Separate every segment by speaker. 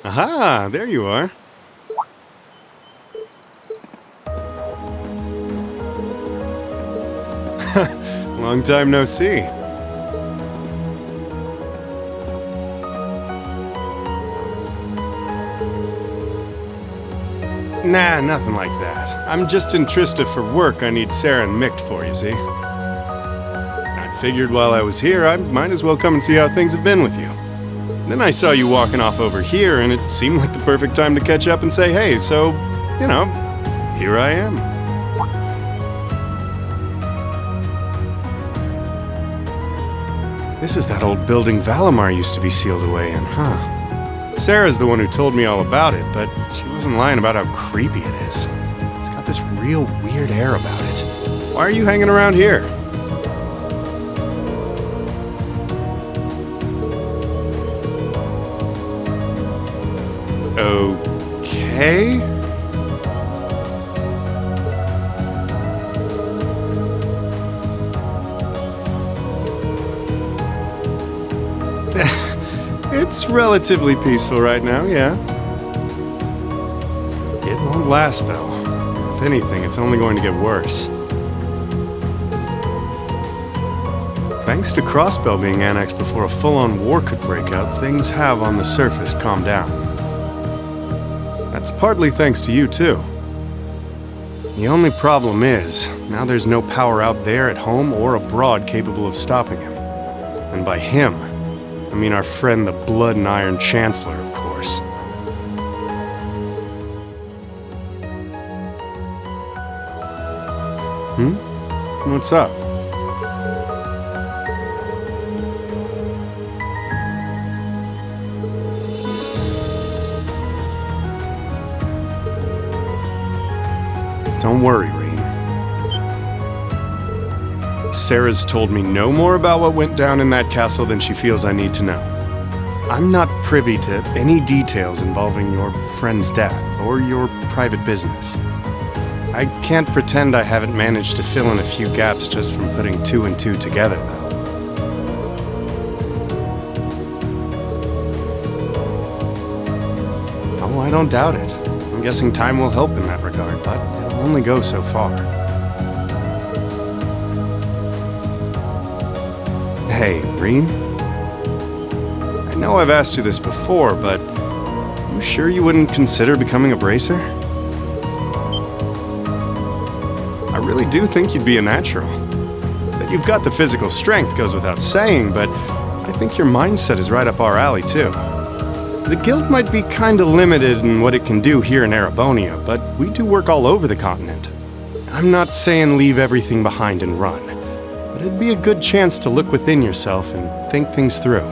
Speaker 1: Aha, there you are. Long time no see. Nah, nothing like that. I'm just in Trista for work I need Sarah and Mick for, you see. I figured while I was here, I might as well come and see how things have been with you. Then I saw you walking off over here, and it seemed like the perfect time to catch up and say hey, so, you know, here I am. This is that old building Valimar used to be sealed away in, huh? Sarah's the one who told me all about it, but she wasn't lying about how creepy it is. It's got this real weird air about it. Why are you hanging around here? Okay? It's relatively peaceful right now, yeah. It won't last, though. If anything, it's only going to get worse. Thanks to Crossbell being annexed before a full-on war could break out, things have, on the surface, calmed down. That's partly thanks to you, too. The only problem is, now there's no power out there at home or abroad capable of stopping him. And by him, I mean our friend the Blood and Iron Chancellor, of course. What's up? Don't worry, Rean. Sarah's told me no more about what went down in that castle than she feels I need to know. I'm not privy to any details involving your friend's death or your private business. I can't pretend I haven't managed to fill in a few gaps just from putting two and two together, though. Oh, I don't doubt it. I'm guessing time will help in that regard, but it'll only go so far. Hey, Rean? I know I've asked you this before, but you sure you wouldn't consider becoming a bracer? I really do think you'd be a natural. That you've got the physical strength goes without saying, but I think your mindset is right up our alley, too. The guild might be kinda limited in what it can do here in Erebonia, but we do work all over the continent. I'm not saying leave everything behind and run, but it'd be a good chance to look within yourself and think things through.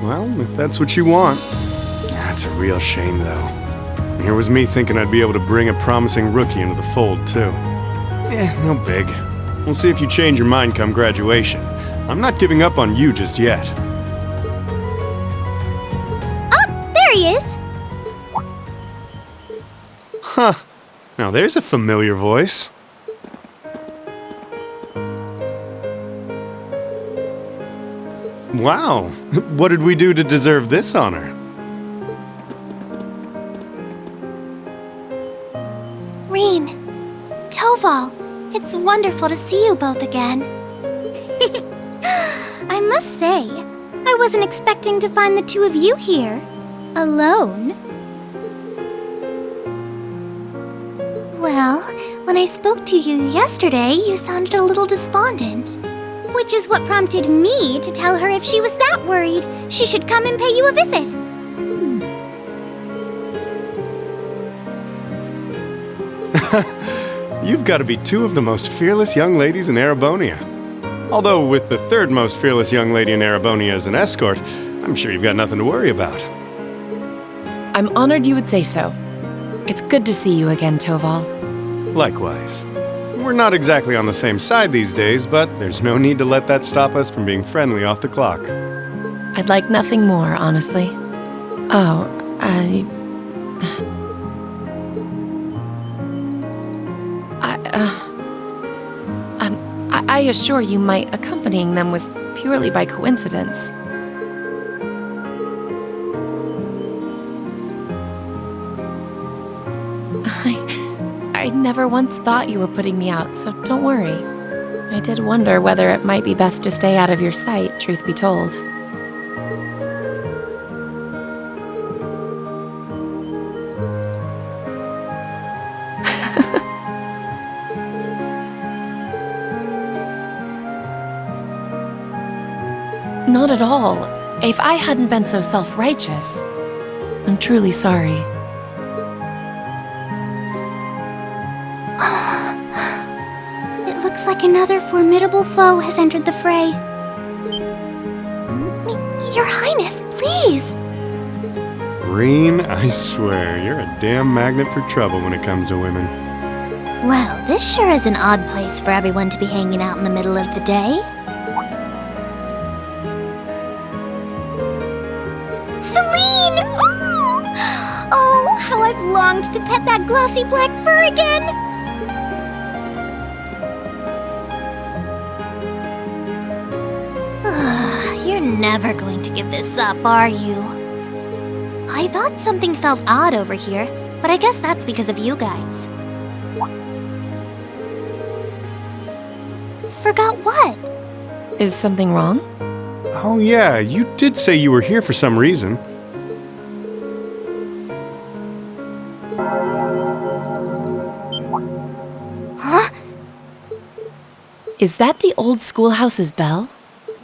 Speaker 1: Well, if that's what you want. That's a real shame, though. Here was me thinking I'd be able to bring a promising rookie into the fold, too. No big. We'll see if you change your mind come graduation. I'm not giving up on you just yet.
Speaker 2: Oh, there he is!
Speaker 1: Huh. Now there's a familiar voice. Wow. What did we do to deserve this honor?
Speaker 2: Rean, Toval, it's wonderful to see you both again. I must say, I wasn't expecting to find the two of you here, alone. Well, when I spoke to you yesterday, you sounded a little despondent. Which is what prompted me to tell her if she was that worried, she should come and pay you a visit.
Speaker 1: You've got to be two of the most fearless young ladies in Erebonia. Although with the third most fearless young lady in Erebonia as an escort, I'm sure you've got nothing to worry about.
Speaker 3: I'm honored you would say so. It's good to see you again, Toval.
Speaker 1: Likewise. We're not exactly on the same side these days, but there's no need to let that stop us from being friendly off the clock.
Speaker 3: I'd like nothing more, honestly. Oh, I assure you my accompanying them was purely by coincidence. I never once thought you were putting me out, so don't worry. I did wonder whether it might be best to stay out of your sight, truth be told. Not at all. If I hadn't been so self-righteous. I'm truly sorry.
Speaker 2: It looks like another formidable foe has entered the fray. Your Highness, please!
Speaker 1: Rean, I swear, you're a damn magnet for trouble when it comes to women.
Speaker 2: Well, this sure is an odd place for everyone to be hanging out in the middle of the day. Celine! Oh, how I've longed to pet that glossy black fur again! You're never going to give this up, are you? I thought something felt odd over here, but I guess that's because of you guys. Forgot what?
Speaker 3: Is something wrong?
Speaker 1: Oh yeah, you did say you were here for some reason.
Speaker 2: Huh?
Speaker 3: Is that the old schoolhouse's bell?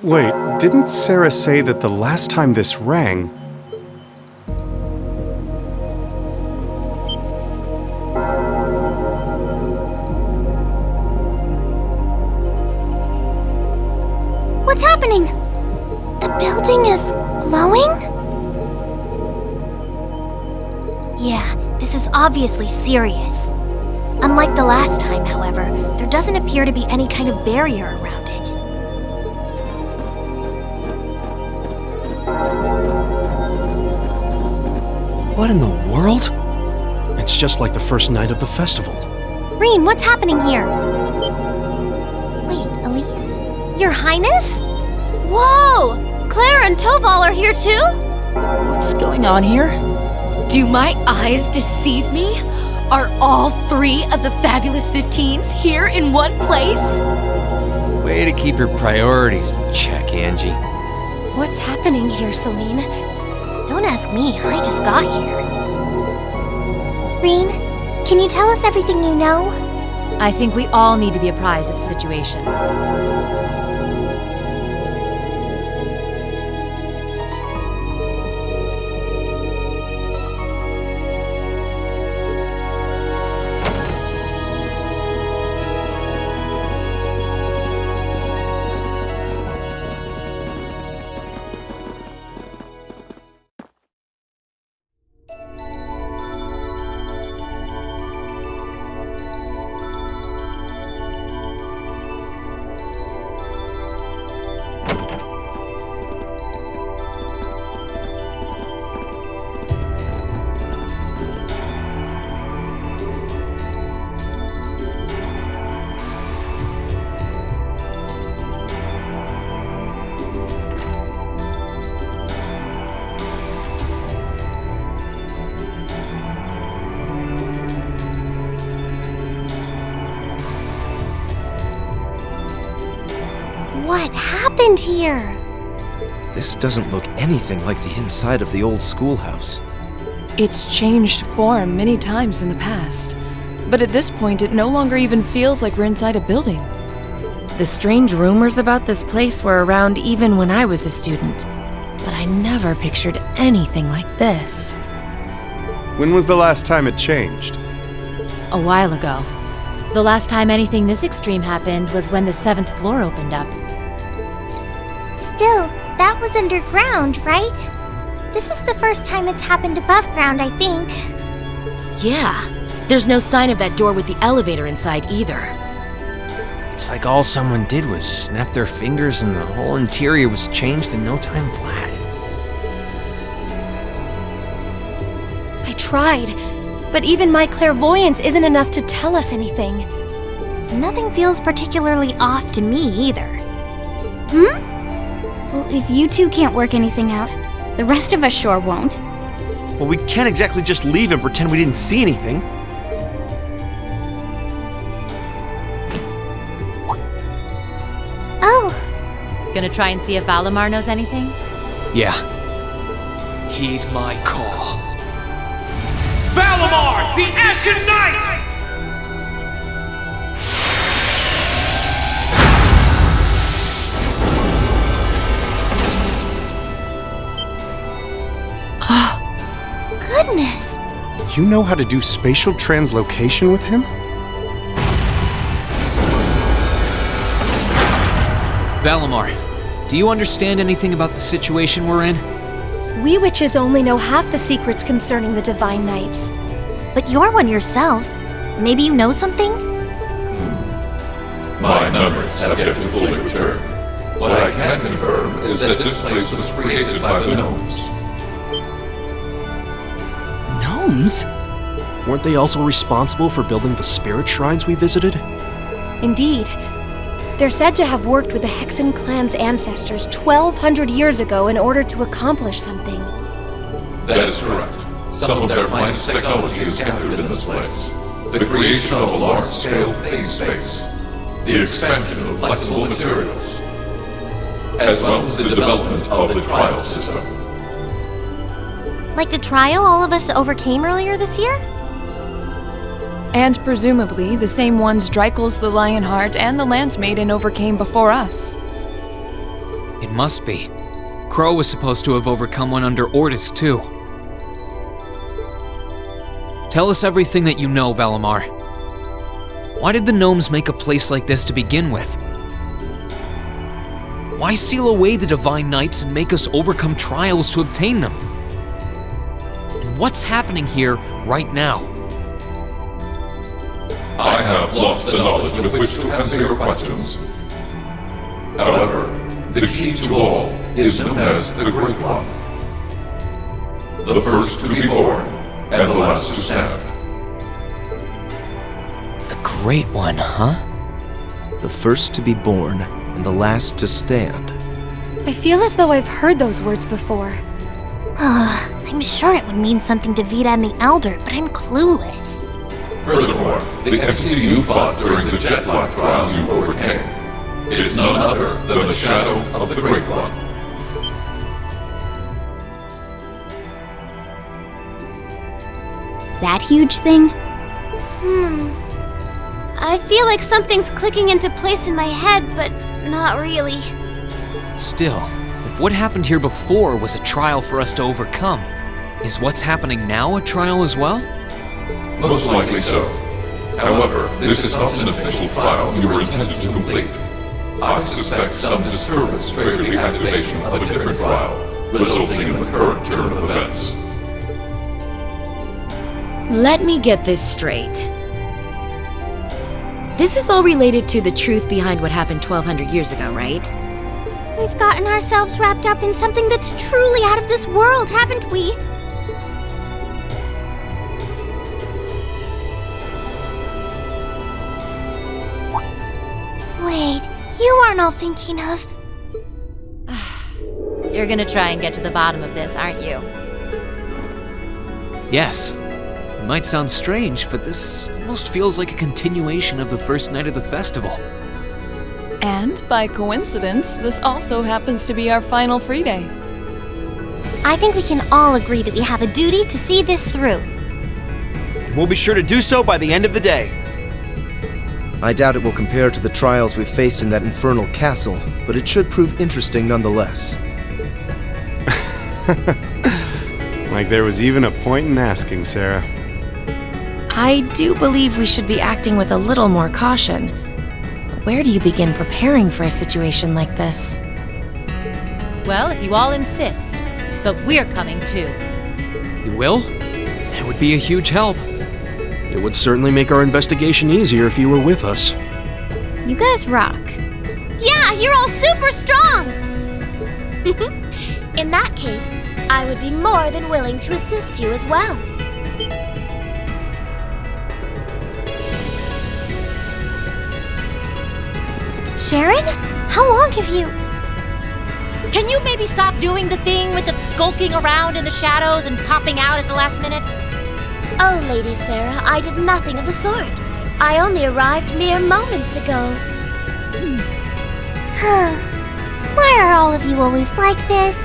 Speaker 1: Wait, didn't Sarah say that the last time this rang...
Speaker 2: What's happening? The building is glowing? Yeah, this is obviously serious. Unlike the last time, however, there doesn't appear to be any kind of barrier around it.
Speaker 4: What in the world? It's just like the first night of the festival.
Speaker 2: Rean, what's happening here? Wait, Elise? Your Highness? Whoa! Claire and Toval are here too?
Speaker 5: What's going on here?
Speaker 6: Do my eyes deceive me? Are all 3 of the fabulous 15s here in one place?
Speaker 5: Way to keep your priorities in check, Angie.
Speaker 6: What's happening here, Celine?
Speaker 2: Don't ask me, I just got here. Rean, can you tell us everything you know?
Speaker 7: I think we all need to be apprised of the situation.
Speaker 2: What happened here?
Speaker 4: This doesn't look anything like the inside of the old schoolhouse.
Speaker 3: It's changed form many times in the past, but at this point it no longer even feels like we're inside a building. The strange rumors about this place were around even when I was a student, but I never pictured anything like this.
Speaker 1: When was the last time it changed?
Speaker 7: A while ago. The last time anything this extreme happened was when the 7th floor opened up.
Speaker 2: Still, that was underground, right? This is the first time it's happened above ground, I think.
Speaker 6: Yeah. There's no sign of that door with the elevator inside either.
Speaker 5: It's like all someone did was snap their fingers and the whole interior was changed in no time flat.
Speaker 8: tried, but even my clairvoyance isn't enough to tell us anything.
Speaker 2: Nothing feels particularly off to me either. Well, if you two can't work anything out, the rest of us sure won't.
Speaker 5: Well, we can't exactly just leave and pretend we didn't see anything.
Speaker 2: Oh,
Speaker 7: Gonna try and see if Valimar knows anything?
Speaker 5: Yeah. Heed my call. Valimar, the Ashen Knight!
Speaker 2: goodness.
Speaker 1: You know how to do spatial translocation with him?
Speaker 5: Valimar, do you understand anything about the situation we're in?
Speaker 8: We witches only know half the secrets concerning the Divine Knights.
Speaker 2: But you're one yourself. Maybe you know something?
Speaker 9: My memories have yet to fully return. What I can confirm is that this place was created by the gnomes.
Speaker 4: Gnomes? Weren't they also responsible for building the spirit shrines we visited?
Speaker 8: Indeed. They're said to have worked with the Hexen clan's ancestors 1,200 years ago in order to accomplish something.
Speaker 9: That is correct. Some of their finest technology is gathered in this place. The creation of a large-scale phase space, the expansion of flexible materials, as well as the development of the trial system.
Speaker 2: Like the trial all of us overcame earlier this year?
Speaker 3: And presumably the same ones Dreikel's the Lionheart and the Lance Maiden overcame before us.
Speaker 5: It must be. Crow was supposed to have overcome one under Ordis, too. Tell us everything that you know, Valimar. Why did the gnomes make a place like this to begin with? Why seal away the Divine Knights and make us overcome trials to obtain them? And what's happening here right now?
Speaker 9: I have lost the knowledge with which to answer your questions. However, the key to all is known as the Great One. The first to be born, and the last to stand.
Speaker 5: The Great One, huh?
Speaker 10: The first to be born, and the last to stand.
Speaker 8: I feel as though I've heard those words before.
Speaker 2: I'm sure it would mean something to Vita and the Elder, but I'm clueless.
Speaker 9: Furthermore, the entity you fought during the Jetlock trial you overcame is none other than the shadow of the Great One.
Speaker 2: That huge thing? I feel like something's clicking into place in my head, but not really.
Speaker 5: Still, if what happened here before was a trial for us to overcome, is what's happening now a trial as well?
Speaker 9: Most likely so. However, this is not an official trial you were intended to complete. I suspect some disturbance triggered the activation of a different trial, resulting in the current turn of events.
Speaker 7: Let me get this straight. This is all related to the truth behind what happened 1,200 years ago, right?
Speaker 2: We've gotten ourselves wrapped up in something that's truly out of this world, haven't we? Wait, you aren't all thinking of...
Speaker 7: You're gonna try and get to the bottom of this, aren't you?
Speaker 5: Yes. It might sound strange, but this almost feels like a continuation of the first night of the festival.
Speaker 3: And by coincidence, this also happens to be our final free day.
Speaker 2: I think we can all agree that we have a duty to see this through.
Speaker 5: And we'll be sure to do so by the end of the day.
Speaker 10: I doubt it will compare to the trials we faced in that infernal castle, but it should prove interesting nonetheless.
Speaker 1: Like there was even a point in asking, Sarah.
Speaker 3: I do believe we should be acting with a little more caution. Where do you begin preparing for a situation like this?
Speaker 7: Well, if you all insist. But we're coming too.
Speaker 5: You will? That would be a huge help.
Speaker 4: It would certainly make our investigation easier if you were with us.
Speaker 2: You guys rock. Yeah, you're all super strong! In that case, I would be more than willing to assist you as well. Sharon? How long have you...
Speaker 6: Can you maybe stop doing the thing with the skulking around in the shadows and popping out at the last minute?
Speaker 2: Oh, Lady Sarah, I did nothing of the sort. I only arrived mere moments ago. Why are all of you always like this?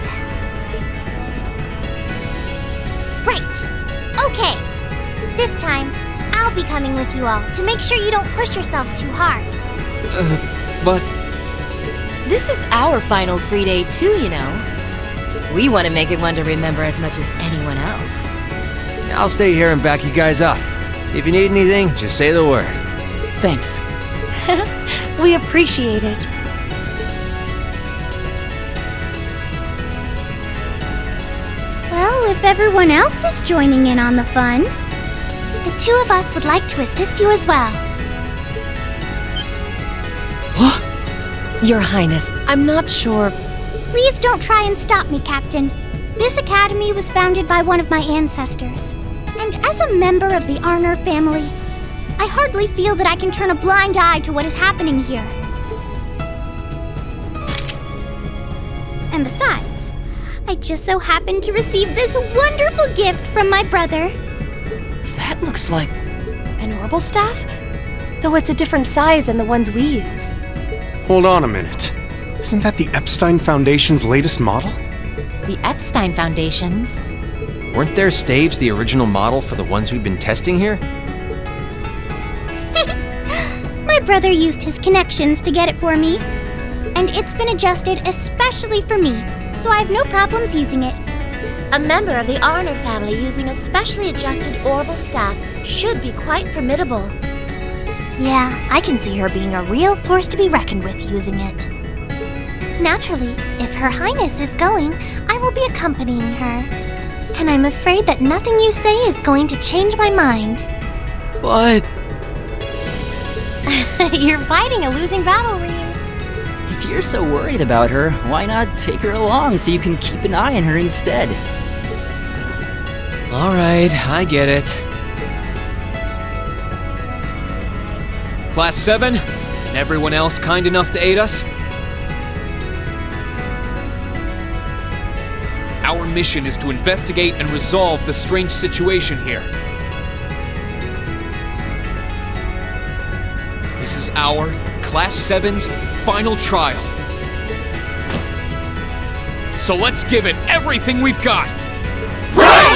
Speaker 2: Right. Okay. This time, I'll be coming with you all to make sure you don't push yourselves too hard.
Speaker 5: But
Speaker 7: This is our final free day too, you know. We want to make it one to remember as much as anyone else.
Speaker 11: I'll stay here and back you guys up. If you need anything, just say the word.
Speaker 8: Thanks. We appreciate it.
Speaker 2: Well, if everyone else is joining in on the fun, the two of us would like to assist you as well.
Speaker 3: Your Highness, I'm not sure.
Speaker 2: Please don't try and stop me, Captain. This academy was founded by one of my ancestors. And as a member of the Arner family, I hardly feel that I can turn a blind eye to what is happening here. And besides, I just so happened to receive this wonderful gift from my brother.
Speaker 11: That looks like...
Speaker 8: An orbital staff? Though it's a different size than the ones we use.
Speaker 1: Hold on a minute. Isn't that the Epstein Foundation's latest model?
Speaker 7: The Epstein Foundations.
Speaker 11: Weren't their staves the original model for the ones we've been testing here?
Speaker 2: My brother used his connections to get it for me. And it's been adjusted especially for me, so I have no problems using it. A member of the Arner family using a specially adjusted orbital staff should be quite formidable. Yeah, I can see her being a real force to be reckoned with using it. Naturally, if Her Highness is going, I will be accompanying her. And I'm afraid that nothing you say is going to change my mind.
Speaker 11: But...
Speaker 6: You're fighting a losing battle, Rean.
Speaker 12: If you're so worried about her, why not take her along so you can keep an eye on her instead?
Speaker 5: Alright, I get it. Class 7, and everyone else kind enough to aid us? Our mission is to investigate and resolve the strange situation here. This is our Class 7's final trial. So let's give it everything we've got! Right!